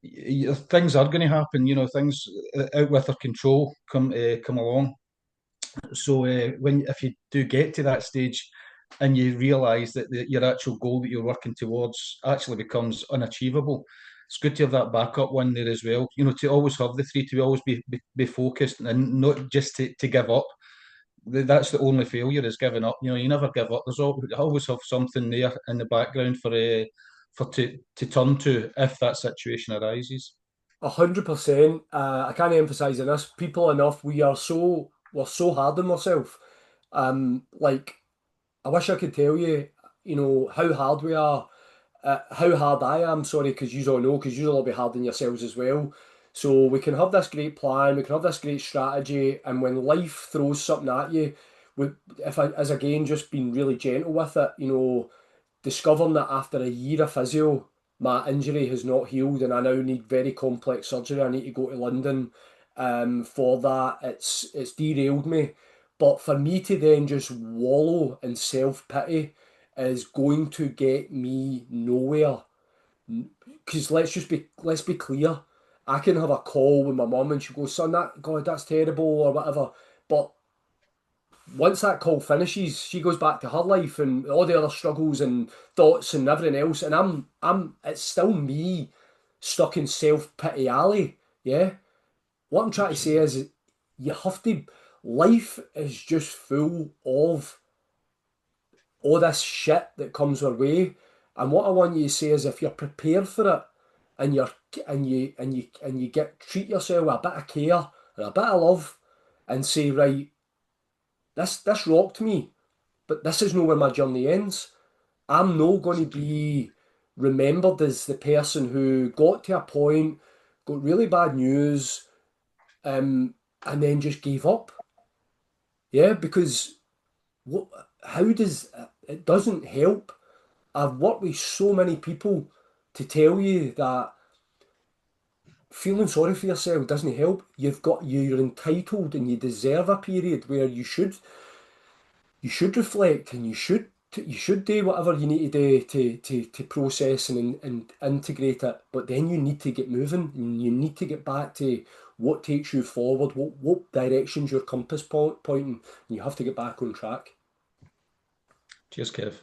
Things are going to happen, things out with our control come along. So when if you do get to that stage and you realise that your actual goal that you're working towards actually becomes unachievable, it's good to have that backup one there as well. To always have the three, to always be focused and not just to give up. That's the only failure is giving up. You never give up. Always have something there in the background for to turn to if that situation arises. 100%. I can't emphasize enough. People enough. We're so hard on ourselves. Like I wish I could tell you, how hard we are, how hard I am. Sorry, because you all know, because you all be hard on yourselves as well. So we can have this great plan, we can have this great strategy, and when life throws something at you, if I, as again, just being really gentle with it, discovering that after a year of physio, my injury has not healed and I now need very complex surgery. I need to go to London for that. It's derailed me. But for me to then just wallow in self-pity is going to get me nowhere. Because let's be clear. I can have a call with my mum and she goes, son, that's terrible or whatever. But once that call finishes, she goes back to her life and all the other struggles and thoughts and everything else. And it's still me stuck in self pity alley. Yeah. What I'm trying to say is, you have to. Life is just full of all this shit that comes our way. And what I want you to say is, if you're prepared for it, and you get treat yourself with a bit of care and a bit of love, and say, right, this rocked me, but this is not where my journey ends. I'm not going to be remembered as the person who got to a point, got really bad news, and then just gave up. Yeah, because what? How does it doesn't help? I've worked with so many people to tell you that feeling sorry for yourself doesn't help. You're entitled and you deserve a period where you should reflect and you should do whatever you need to do to process and integrate it. But then you need to get moving and you need to get back to what takes you forward, what direction's your compass pointing, and you have to get back on track. Cheers, Kev.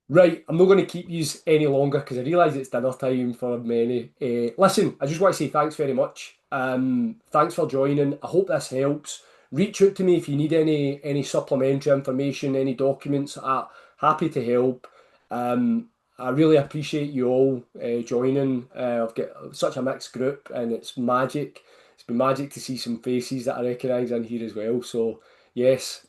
Right, I'm not going to keep you any longer because I realise it's dinner time for many. Listen, I just want to say thanks very much. Thanks for joining. I hope this helps. Reach out to me if you need any supplementary information, any documents. Happy to help. I really appreciate you all joining. I've got such a mixed group, and it's magic. It's been magic to see some faces that I recognise in here as well. So yes,